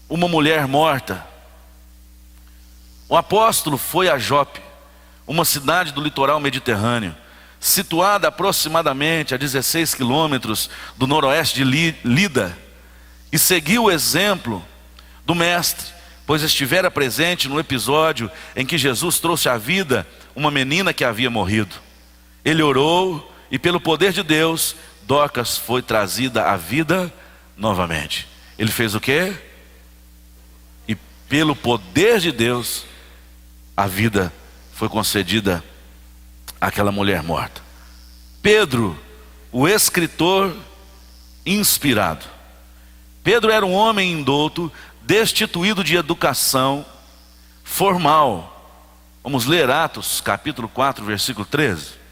uma mulher morta. O apóstolo foi a Jope, uma cidade do litoral mediterrâneo, situada aproximadamente a 16 quilômetros do noroeste de Lida, e seguiu o exemplo do mestre, pois estivera presente no episódio em que Jesus trouxe à vida uma menina que havia morrido. Ele orou e, pelo poder de Deus, Dorcas foi trazida à vida novamente. Ele fez o quê? E pelo poder de Deus, a vida foi concedida àquela mulher morta. Pedro, o escritor inspirado. Pedro era um homem indouto, destituído de educação formal. Vamos ler Atos capítulo 4, versículo 13.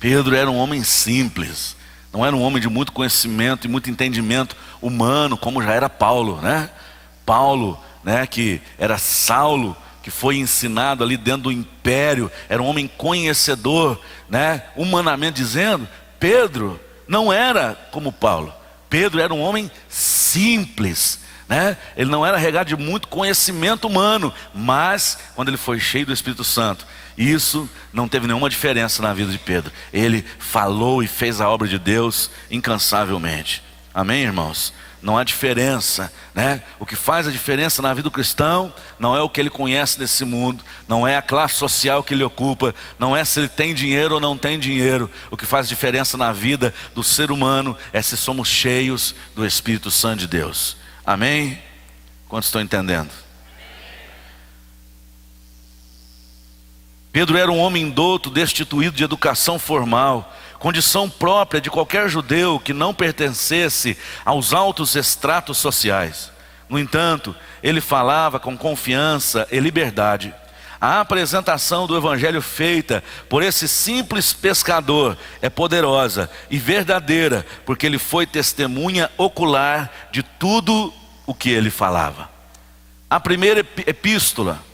Pedro era um homem simples, não era um homem de muito conhecimento e muito entendimento humano, como já era Paulo, né? Paulo, né, que era Saulo, que foi ensinado ali dentro do império, era um homem conhecedor, né? Humanamente dizendo, Pedro não era como Paulo. Pedro era um homem simples, né? Ele não era regado de muito conhecimento humano, mas quando ele foi cheio do Espírito Santo, isso não teve nenhuma diferença na vida de Pedro. Ele falou e fez a obra de Deus incansavelmente. Amém, irmãos? Não há diferença, né? O que faz a diferença na vida do cristão não é o que ele conhece nesse mundo, não é a classe social que ele ocupa, não é se ele tem dinheiro ou não tem dinheiro. O que faz diferença na vida do ser humano é se somos cheios do Espírito Santo de Deus. Amém? Quantos estão entendendo? Pedro era um homem douto, destituído de educação formal, condição própria de qualquer judeu que não pertencesse aos altos estratos sociais. No entanto, ele falava com confiança e liberdade. A apresentação do evangelho feita por esse simples pescador é poderosa e verdadeira, porque ele foi testemunha ocular de tudo o que ele falava. A primeira epístola.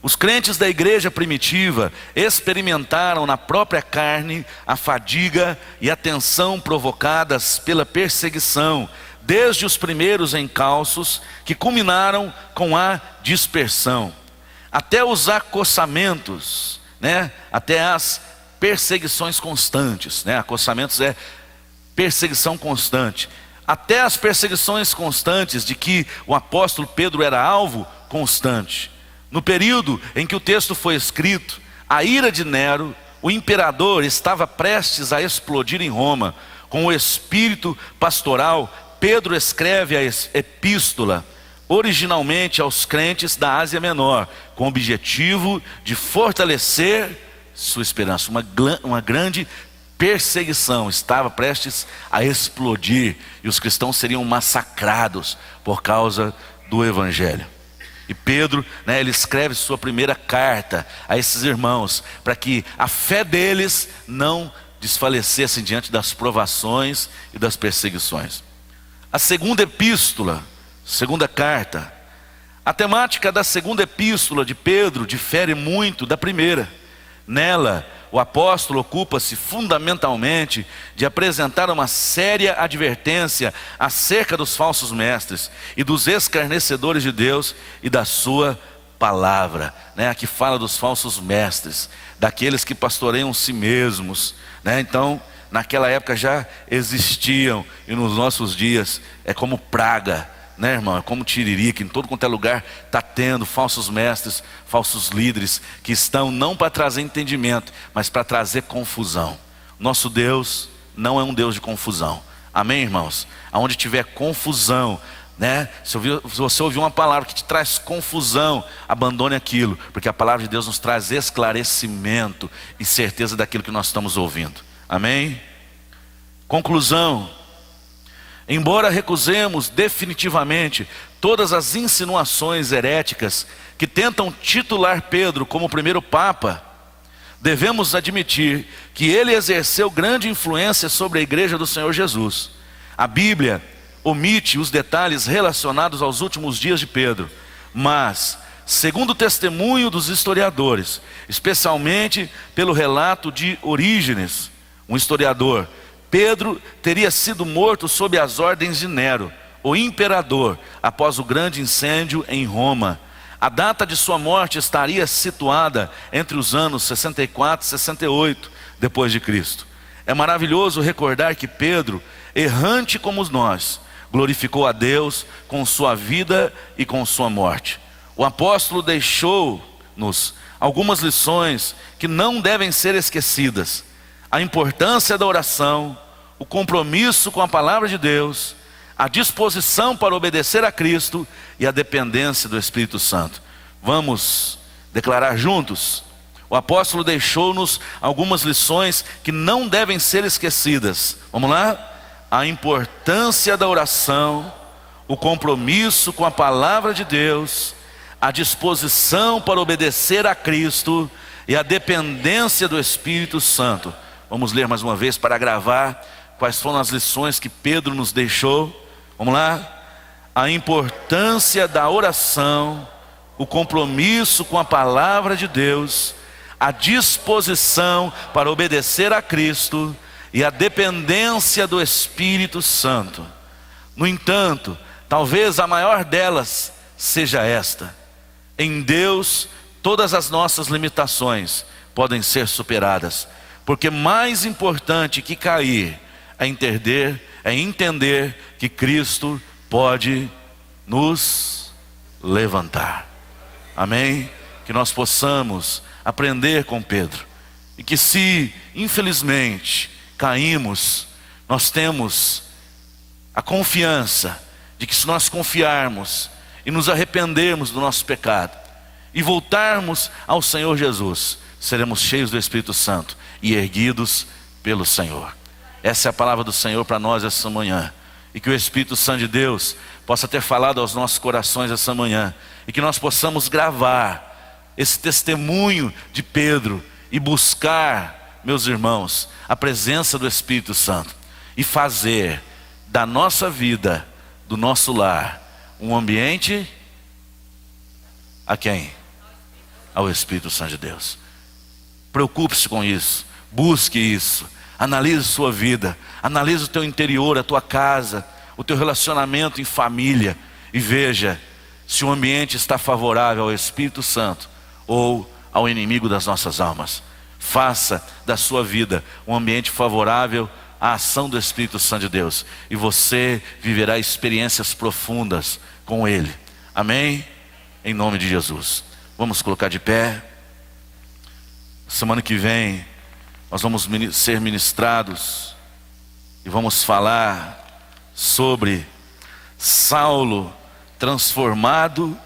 Os crentes da igreja primitiva experimentaram na própria carne a fadiga e a tensão provocadas pela perseguição, desde os primeiros encalços que culminaram com a dispersão, até os acossamentos, né? Até as perseguições constantes, né? Acossamentos é perseguição constante, até as perseguições constantes de que o apóstolo Pedro era alvo constante. No período em que o texto foi escrito, a ira de Nero, o imperador, estava prestes a explodir em Roma. Com o espírito pastoral, Pedro escreve a epístola originalmente aos crentes da Ásia Menor, com o objetivo de fortalecer sua esperança. Uma grande perseguição estava prestes a explodir e os cristãos seriam massacrados por causa do evangelho. E Pedro, né, ele escreve sua primeira carta a esses irmãos, para que a fé deles não desfalecesse diante das provações e das perseguições. A segunda epístola, segunda carta, a temática da segunda epístola de Pedro difere muito da primeira. Nela, o apóstolo ocupa-se fundamentalmente de apresentar uma séria advertência acerca dos falsos mestres e dos escarnecedores de Deus e da sua palavra, né? Aqui fala dos falsos mestres, daqueles que pastoreiam si mesmos, né? Então, naquela época já existiam e nos nossos dias é como praga, né, irmão? É como tiririca, em todo quanto é lugar está tendo falsos mestres, falsos líderes que estão não para trazer entendimento, mas para trazer confusão. Nosso Deus não é um Deus de confusão. Amém, irmãos? Aonde tiver confusão, né? Se você ouvir uma palavra que te traz confusão, abandone aquilo, porque a palavra de Deus nos traz esclarecimento e certeza daquilo que nós estamos ouvindo. Amém? Conclusão. Embora recusemos definitivamente todas as insinuações heréticas que tentam titular Pedro como o primeiro Papa, devemos admitir que ele exerceu grande influência sobre a igreja do Senhor Jesus. A Bíblia omite os detalhes relacionados aos últimos dias de Pedro, mas, segundo o testemunho dos historiadores, especialmente pelo relato de Orígenes, um historiador, Pedro teria sido morto sob as ordens de Nero, o imperador, após o grande incêndio em Roma. A data de sua morte estaria situada entre os anos 64 e 68 depois de Cristo. É maravilhoso recordar que Pedro, errante como nós, glorificou a Deus com sua vida e com sua morte. O apóstolo deixou-nos algumas lições que não devem ser esquecidas: a importância da oração, o compromisso com a palavra de Deus, a disposição para obedecer a Cristo e a dependência do Espírito Santo. Vamos declarar juntos? O apóstolo deixou-nos algumas lições que não devem ser esquecidas. Vamos lá? A importância da oração, o compromisso com a palavra de Deus, a disposição para obedecer a Cristo e a dependência do Espírito Santo. Vamos ler mais uma vez para gravar quais foram as lições que Pedro nos deixou. Vamos lá? A importância da oração, o compromisso com a palavra de Deus, a disposição para obedecer a Cristo e a dependência do Espírito Santo. No entanto, talvez a maior delas seja esta: em Deus todas as nossas limitações podem ser superadas, porque mais importante que cair é entender que Cristo pode nos levantar. Amém? Que nós possamos aprender com Pedro, e que se infelizmente caímos, nós temos a confiança de que se nós confiarmos e nos arrependermos do nosso pecado e voltarmos ao Senhor Jesus, seremos cheios do Espírito Santo e erguidos pelo Senhor. Essa é a palavra do Senhor para nós essa manhã, e que o Espírito Santo de Deus possa ter falado aos nossos corações essa manhã, e que nós possamos gravar esse testemunho de Pedro e buscar, meus irmãos, a presença do Espírito Santo e fazer da nossa vida, do nosso lar, um ambiente a quem? Ao Espírito Santo de Deus. Preocupe-se com isso, busque isso, analise sua vida, analise o teu interior, a tua casa, o teu relacionamento em família, e veja se o ambiente está favorável ao Espírito Santo ou ao inimigo das nossas almas. Faça da sua vida um ambiente favorável à ação do Espírito Santo de Deus, e você viverá experiências profundas com Ele. Amém? Em nome de Jesus. Vamos colocar de pé. Semana que vem nós vamos ser ministrados e vamos falar sobre Saulo transformado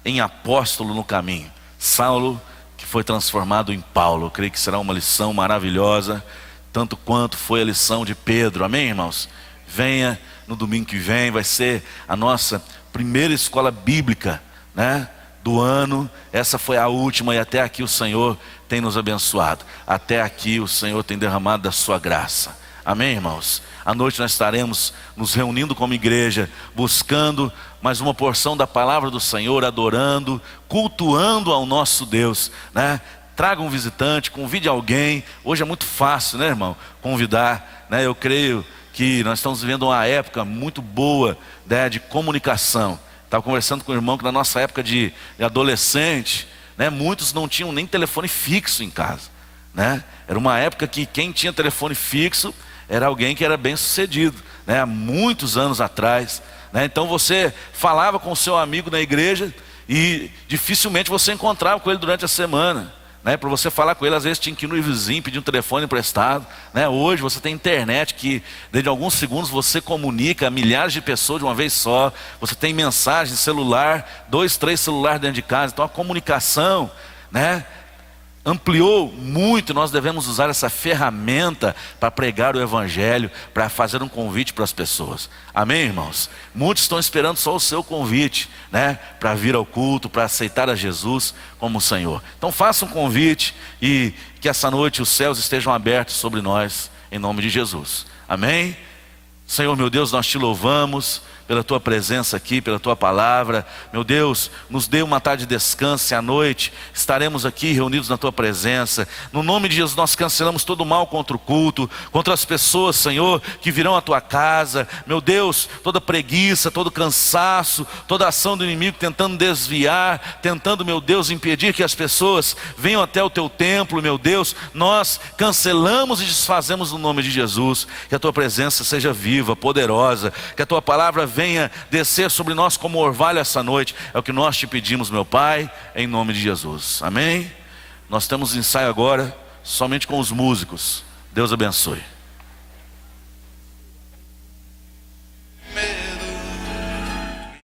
em apóstolo no caminho. Saulo que foi transformado em Paulo. Eu creio que será uma lição maravilhosa, tanto quanto foi a lição de Pedro. Amém, irmãos? Venha no domingo que vem, vai ser a nossa primeira escola bíblica, né, do ano. Essa foi a última, e até aqui o Senhor tem nos abençoado. Até aqui o Senhor tem derramado da sua graça. Amém, irmãos? À noite nós estaremos nos reunindo como igreja, buscando mais uma porção da palavra do Senhor, adorando, cultuando ao nosso Deus, né? Traga um visitante, convide alguém. Hoje é muito fácil, né, irmão, convidar, né? Eu creio que nós estamos vivendo uma época muito boa, né, de comunicação. Estava conversando com o irmão que na nossa época de adolescente, né, muitos não tinham nem telefone fixo em casa, né? Era uma época que quem tinha telefone fixo era alguém que era bem sucedido, né? Há muitos anos atrás, né? Então você falava com o seu amigo na igreja e dificilmente você encontrava com ele durante a semana, né? Para você falar com ele, às vezes tinha que ir no vizinho pedir um telefone emprestado, né? Hoje você tem internet que desde alguns segundos você comunica a milhares de pessoas de uma vez só. Você tem mensagem, celular, 2, 3 celulares dentro de casa. Então a comunicação, né, ampliou muito, e nós devemos usar essa ferramenta para pregar o Evangelho, para fazer um convite para as pessoas. Amém, irmãos? Muitos estão esperando só o seu convite, né, para vir ao culto, para aceitar a Jesus como Senhor. Então faça um convite, e que essa noite os céus estejam abertos sobre nós, em nome de Jesus. Amém? Senhor, meu Deus, nós te louvamos pela tua presença aqui, pela tua palavra. Meu Deus, nos dê uma tarde de descanso, e à noite estaremos aqui reunidos na tua presença. No nome de Jesus nós cancelamos todo o mal contra o culto, contra as pessoas, Senhor, que virão à tua casa. Meu Deus, toda preguiça, todo cansaço, toda ação do inimigo tentando desviar, tentando, meu Deus, impedir que as pessoas venham até o teu templo, meu Deus, nós cancelamos e desfazemos no nome de Jesus. Que a tua presença seja viva, poderosa, que a tua palavra venha descer sobre nós como orvalho essa noite. É o que nós te pedimos, meu Pai, em nome de Jesus. Amém? Nós temos ensaio agora somente com os músicos. Deus abençoe.